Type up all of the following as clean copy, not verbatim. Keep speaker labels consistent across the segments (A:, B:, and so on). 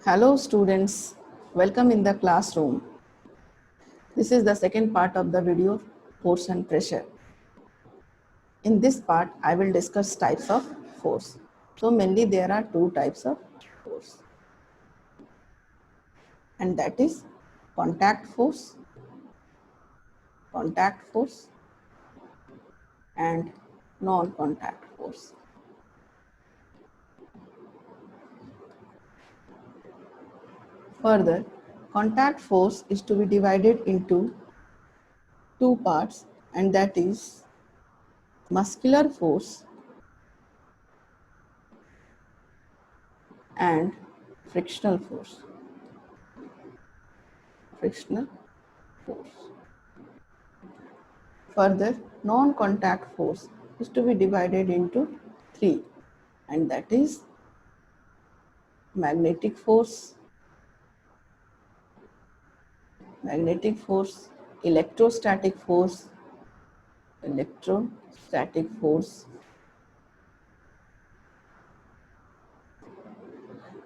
A: Hello students, welcome in the classroom. This is the second part of the video, force and pressure. In this part, I will discuss types of force. So mainly there are two types of force, and that is contact force and non-contact force. Further, contact force is to be divided into two parts, and that is muscular force and frictional force. Frictional force. Further, non-contact force is to be divided into three, and that is magnetic force, electrostatic force,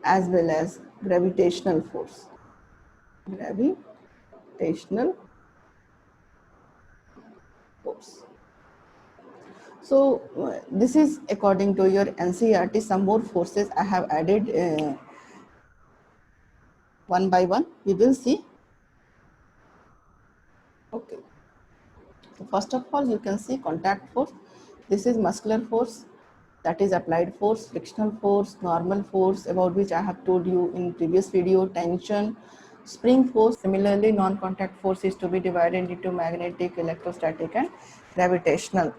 A: as well as gravitational force. Gravitational force. So this is according to your NCERT. Some more forces I have added one by one. We will see. Okay. So first of all, you can see contact force. This is muscular force, that is applied force, frictional force, normal force, about which I have told you in previous video, tension, spring force. Similarly, non-contact force is to be divided into magnetic, electrostatic and gravitational.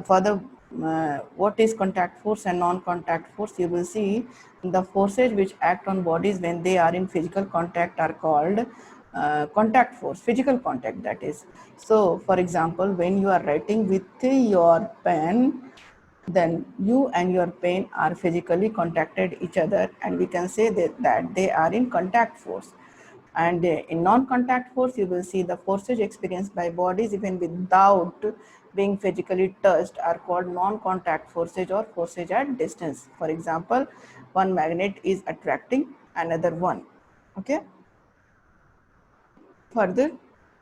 A: Further, what is contact force and non-contact force? You will see the forces which act on bodies when they are in physical contact are called contact force, physical contact, that is. So for example, when you are writing with your pen, then you and your pen are physically contacted each other, and we can say that they are in contact force. And in non-contact force, you will see the forces experienced by bodies even without being physically touched are called non-contact forces or forces at distance. For example, one magnet is attracting another one. Okay. Further,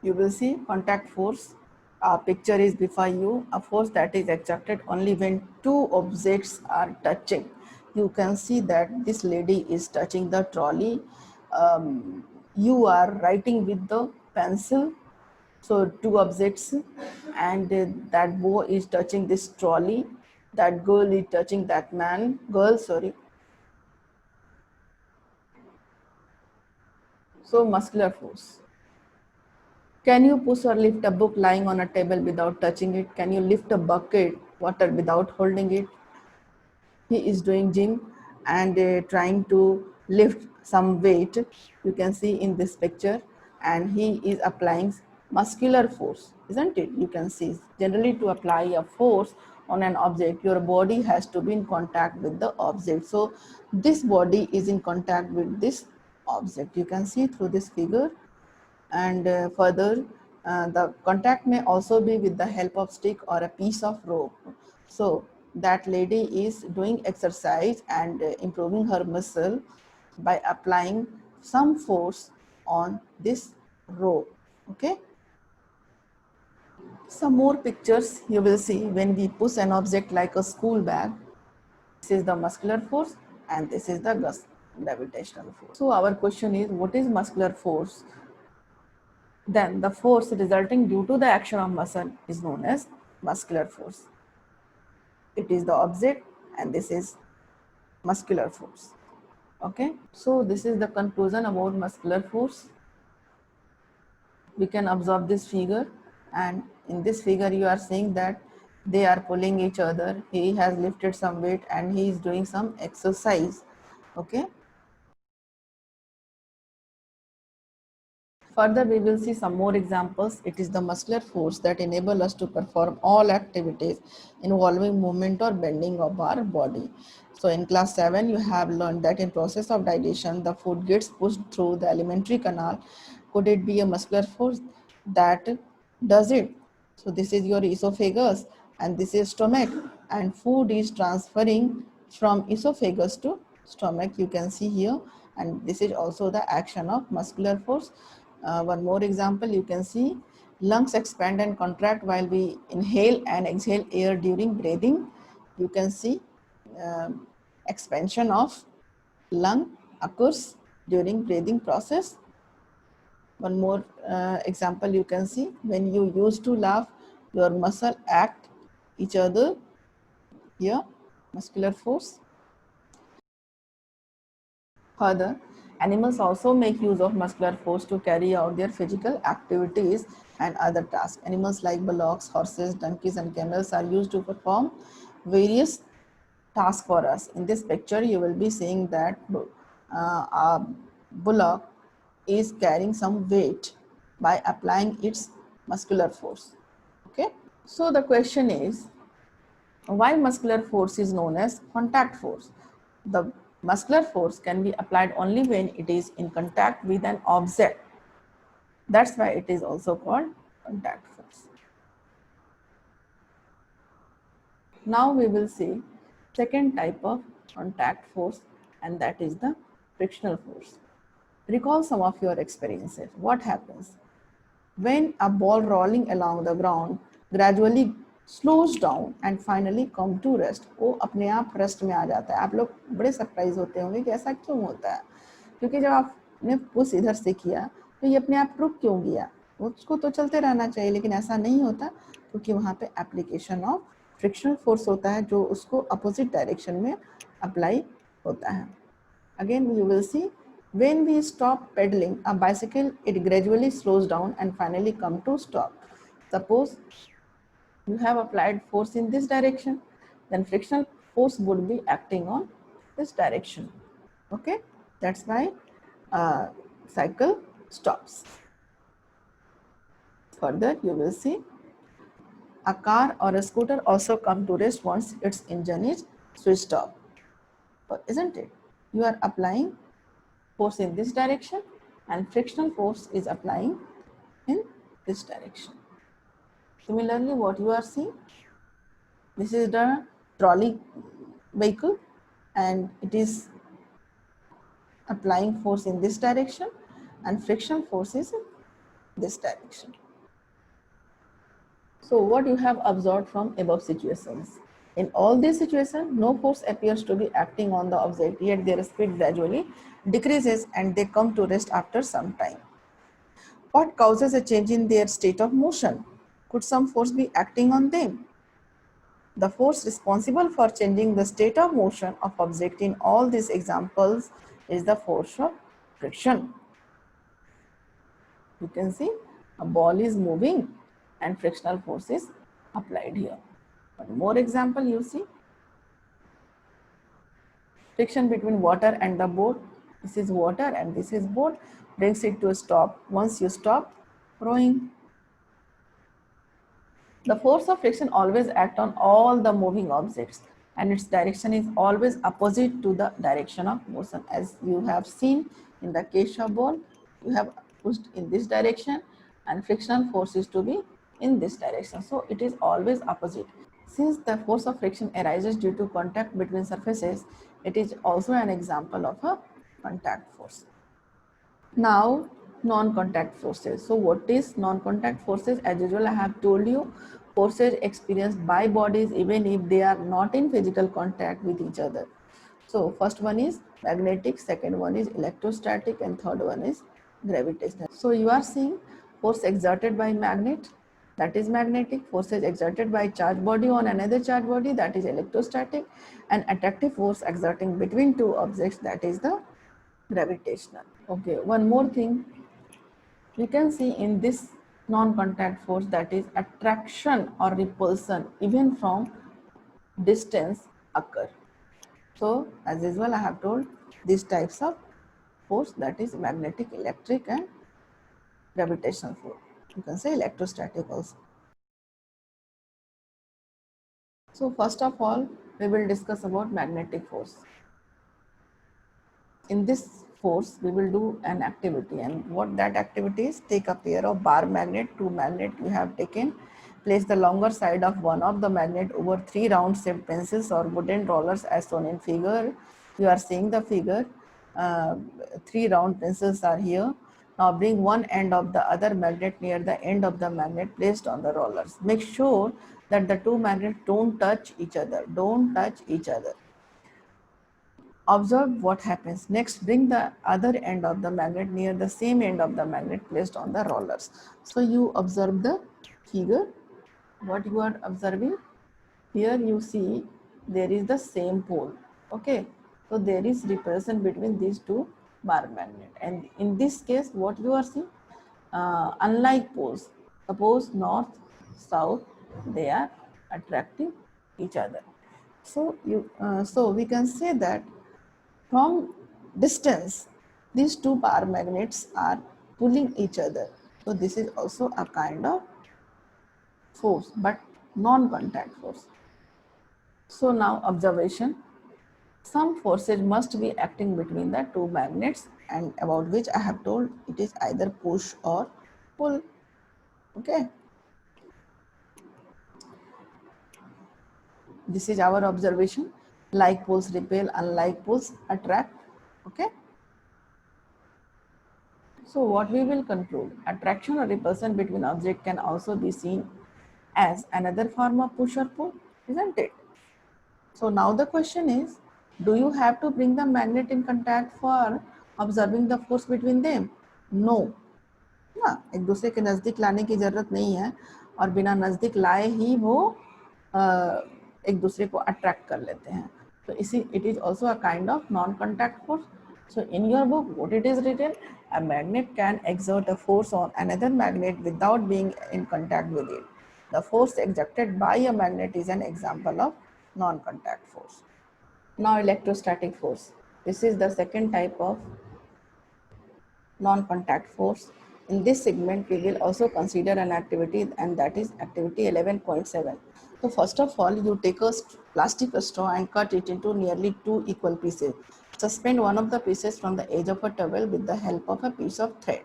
A: you will see contact force. A picture is before you, a force that is exerted only when two objects are touching. You can see that this lady is touching the trolley. You are writing with the pencil. So two objects, and that boy is touching this trolley. That girl is touching that girl, sorry. So muscular force. Can you push or lift a book lying on a table without touching it? Can you lift a bucket water without holding it? He is doing gym and trying to lift some weight. You can see in this picture, and he is applying muscular force, isn't it? You can see generally to apply a force on an object, your body has to be in contact with the object. So this body is in contact with this object. You can see through this figure. And further, the contact may also be with the help of stick or a piece of rope. So that lady is doing exercise and improving her muscle by applying some force on this rope. Okay. Some more pictures you will see when we push an object like a school bag. This is the muscular force and this is the gravitational force. So our question is, what is muscular force? Then the force resulting due to the action of muscle is known as muscular force. It is the object, and this is muscular force. Okay, so this is the conclusion about muscular force. We can observe this figure, and in this figure you are seeing that they are pulling each other. He has lifted some weight and he is doing some exercise. Okay. Further, we will see some more examples. It is the muscular force that enable us to perform all activities involving movement or bending of our body. So in class 7, you have learned that in process of digestion, the food gets pushed through the alimentary canal. Could it be a muscular force that does it? So this is your esophagus and this is stomach, and food is transferring from esophagus to stomach. You can see here, and this is also the action of muscular force. One more example, you can see lungs expand and contract while we inhale and exhale air during breathing. You can see expansion of lung occurs during breathing process. One more example, you can see when you used to laugh, your muscle act each other here, muscular force. Further, animals also make use of muscular force to carry out their physical activities and other tasks. Animals like bullocks, horses, donkeys, and camels are used to perform various tasks for us. In this picture, you will be seeing that a bullock is carrying some weight by applying its muscular force. Okay. So the question is, why muscular force is known as contact force? The muscular force can be applied only when it is in contact with an object. That's why it is also called contact force. Now we will see second type of contact force, and that is the frictional force. Recall some of your experiences. What happens when a ball rolling along the ground gradually slows down and finally come to rest? वो अपने आप rest में आ जाता है. आप लोग बड़े surprise होते होंगे कि ऐसा क्यों होता है, क्योंकि जब आपने पुश इधर से किया तो ये अपने आप रुक क्यों गया. उसको तो चलते रहना चाहिए, लेकिन ऐसा नहीं होता क्योंकि वहाँ पे एप्लीकेशन ऑफ फ्रिक्शनल फोर्स होता है जो उसको अपोजिट डायरेक्शन में अप्लाई होता है. Again, you will see when we stop pedaling a bicycle, it gradually slows down and finally come to stop. Suppose you have applied force in this direction, then frictional force would be acting on this direction. Okay, that's why cycle stops. Further, you will see a car or a scooter also come to rest once its engine is switched off. Isn't it? You are applying force in this direction and frictional force is applying in this direction. Similarly, what you are seeing, this is the trolley vehicle and it is applying force in this direction and frictional force is in this direction. So what you have observed from above situations? In all these situations, no force appears to be acting on the object, yet their speed gradually decreases and they come to rest after some time. What causes a change in their state of motion? Could some force be acting on them? The force responsible for changing the state of motion of object in all these examples is the force of friction. You can see a ball is moving and frictional force is applied here. One more example you see. Friction between water and the boat. This is water and this is boat, brings it to a stop. Once you stop rowing, the force of friction always acts on all the moving objects and its direction is always opposite to the direction of motion. As you have seen in the case of ball, you have pushed in this direction and frictional force is to be in this direction. So it is always opposite. Since the force of friction arises due to contact between surfaces, it is also an example of a contact force. Now, non-contact forces. So what is non-contact forces? As usual, I have told you, forces experienced by bodies even if they are not in physical contact with each other. So first one is magnetic, second one is electrostatic, and third one is gravitational. So you are seeing force exerted by magnet, that is magnetic, forces exerted by charged body on another charged body, that is electrostatic, and attractive force exerting between two objects, that is the gravitational. Okay, one more thing you can see in this non-contact force, that is attraction or repulsion even from distance occur. So as usual, I have told these types of force, that is magnetic, electric, and gravitational force. You can say electrostatic also. So first of all, we will discuss about magnetic force. In this force, we will do an activity, and what that activity is, take a pair of bar magnet, two magnet you have taken, place the longer side of one of the magnet over three round shaped pencils or wooden rollers as shown in figure. You are seeing the figure. three round pencils are here. Now bring one end of the other magnet near the end of the magnet placed on the rollers. Make sure that the two magnets don't touch each other. Don't touch each other. Observe what happens. Next, bring the other end of the magnet near the same end of the magnet placed on the rollers. So you observe the figure. What you are observing? Here you see there is the same pole. Okay. So there is repulsion between these two bar magnet. And in this case, what you are seeing? Unlike poles, suppose north, south, they are attracting each other. So we can say that from distance, these two bar magnets are pulling each other. So this is also a kind of force, but non-contact force. So now observation. Some forces must be acting between the two magnets, and about which I have told it is either push or pull. Okay. This is our observation. Like poles repel, unlike poles attract. Okay. So what we will conclude, attraction or repulsion between objects can also be seen as another form of push or pull, isn't it? So now the question is, do you have to bring the magnet in contact for observing the force between them? No. ना एक दूसरे के नज़दीक लाने की ज़रूरत नहीं है और बिना नज़दीक लाए ही वो एक दूसरे को अट्रैक्ट कर लेते हैं. तो इसी it is also a kind of non-contact force. So in your book, what it is written? A magnet can exert a force on another magnet without being in contact with it. The force exerted by a magnet is an example of non-contact force. Now electrostatic force. This is the second type of non-contact force. In this segment, we will also consider an activity, and that is activity 11.7. So first of all, you take a plastic straw and cut it into nearly 2 equal pieces. Suspend one of the pieces from the edge of a towel with the help of a piece of thread.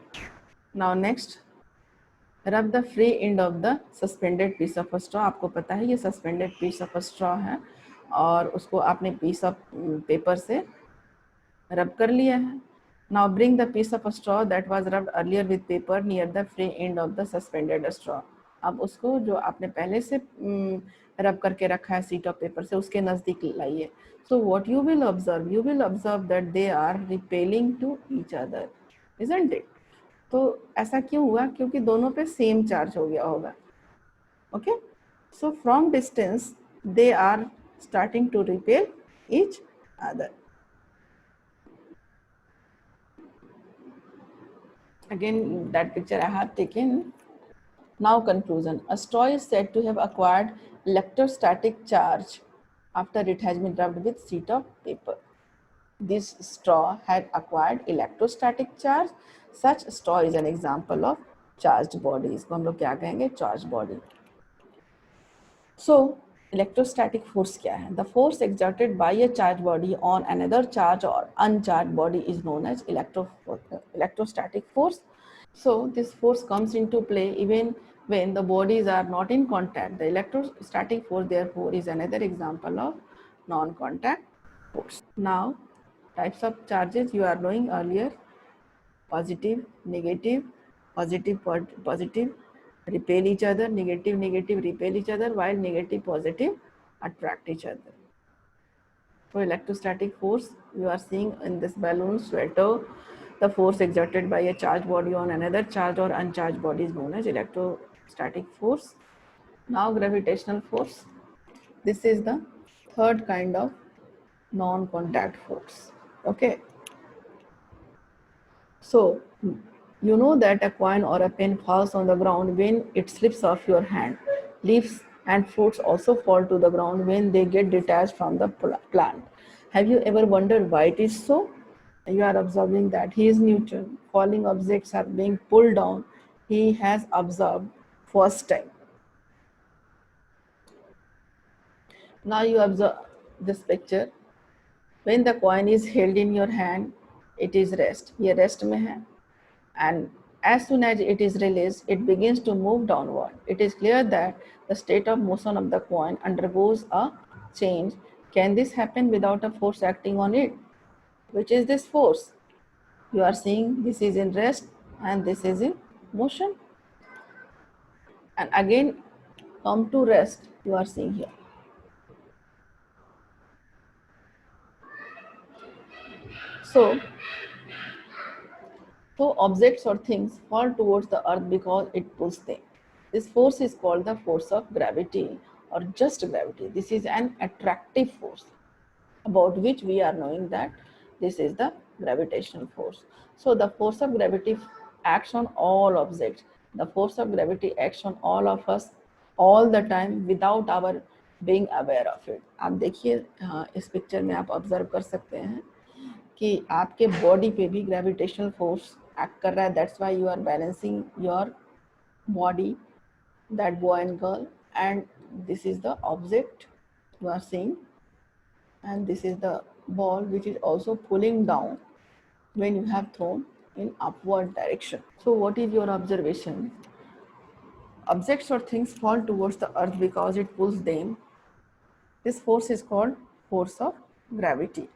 A: Now next, rub the free end of the suspended piece of a straw. आपको पता है ये suspended piece of a straw है और उसको आपने piece of paper से rub कर लिया है. Now bring the piece of a straw that was rubbed earlier with paper near the free end of the suspended straw. अब उसको जो आपने पहले से रब करके रखा है sheet of paper से उसके नज़दीक लाइए. So what you will observe that they are repelling to each other, isn't it? तो ऐसा क्यों हुआ? क्योंकि दोनों पे सेम चार्ज हो गया होगा. Okay? So from distance they are starting to repel each other. Again, that picture I have taken. Now conclusion. A straw is said to have acquired electrostatic charge after it has been rubbed with sheet of paper. This straw had acquired electrostatic charge. Such straw is an example of charged body. इसको हम लोग क्या कहेंगे? Charged body. So electrostatic force क्या है? The force exerted by a charged body on another charged or uncharged body is known as electrostatic force. So this force comes into play even when the bodies are not in contact. The electrostatic force therefore is another example of non-contact force. Now types of charges you are knowing earlier: positive, negative, positive, positive repel each other, negative, negative repel each other, while negative, positive attract each other. So electrostatic force you are seeing in this balloon sweater, the force exerted by a charged body on another charged or uncharged body is known as electrostatic force. Now gravitational force. This is the third kind of non-contact force. Okay. So you know that a coin or a pen falls on the ground when it slips off your hand. Leaves and fruits also fall to the ground when they get detached from the plant. Have you ever wondered why it is so? You are observing that he is Newton. Falling objects are being pulled down. He has observed first time. Now you observe this picture. When the coin is held in your hand, it is rest. ये rest में है. And as soon as it is released, it begins to move downward. It is clear that the state of motion of the coin undergoes a change. Can this happen without a force acting on it? which is this force. You are seeing this is in rest and this is in motion. And again, come to rest, you are seeing here. So objects or things fall towards the earth because it pulls them. This force is called the force of gravity or just gravity. This is an attractive force about which we are knowing that this is the gravitational force. So the force of gravity acts on all objects. The force of gravity acts on all of us all the time without our being aware of it. आप देखिए इस picture में आप observe कर सकते हैं कि आपके बॉडी पे भी ग्रेविटेशनल फोर्स एक्ट कर रहा है. That's why you are balancing your body, that boy and girl, and this is the object you are seeing, and this is the ball which is also pulling down when you have thrown in upward direction. So what is your observation? Objects or things fall towards the earth because it pulls them. This force is called force of gravity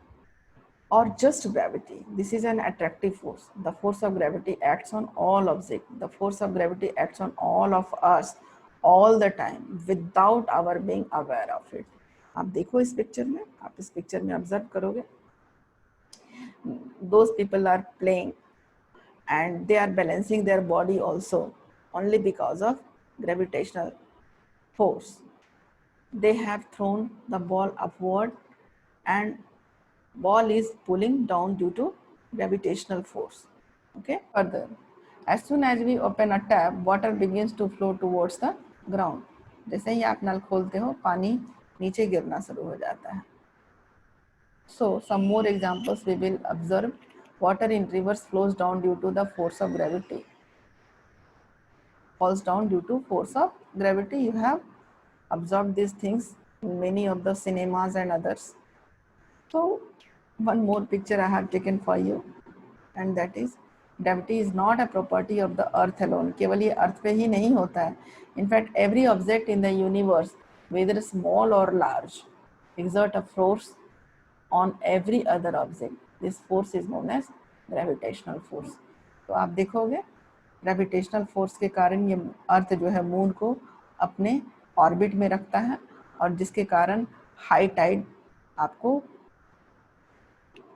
A: or just gravity. This is an attractive force. The force of gravity acts on all objects. The force of gravity acts on all of us all the time without our being aware of it. आप देखो इस picture में, आप इस picture में observe करोगे, those people are playing and they are balancing their body also only because of gravitational force. They have thrown the ball upward and ball is pulling down due to gravitational force. Okay, further, as soon as we open a tap, water begins to flow towards the ground. जैसे ही आप नल खोलते हो, पानी नीचे गिरना शुरू हो जाता है. So some more examples we will observe. Water in rivers flows down due to the force of gravity. Falls down due to force of gravity. You have observed these things in many of the cinemas and others. So one more picture I have taken for you, and that is gravity is not a property of the earth alone. केवल ये अर्थ पे ही नहीं होता है. In fact, every object in the universe, whether small or large, exert a force on every other object. This force is known as gravitational force. तो आप देखोगे gravitational force के कारण ये अर्थ जो है मून को अपने ऑर्बिट में रखता है और जिसके कारण हाई टाइड आपको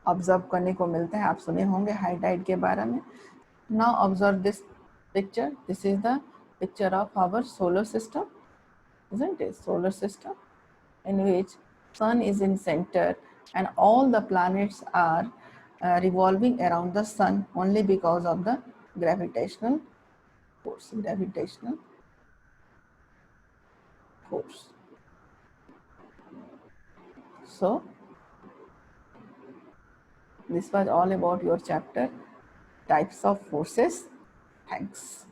A: ऑब्जर्व करने को मिलता है. आप सुने होंगे हाई टाइड के बारे में. Now observe this picture. This is the picture of our solar system, isn't it? Solar system in which sun is in center and all the planets are revolving around the sun only because of the gravitational force. Gravitational force. So this was all about your chapter types of forces. Thanks.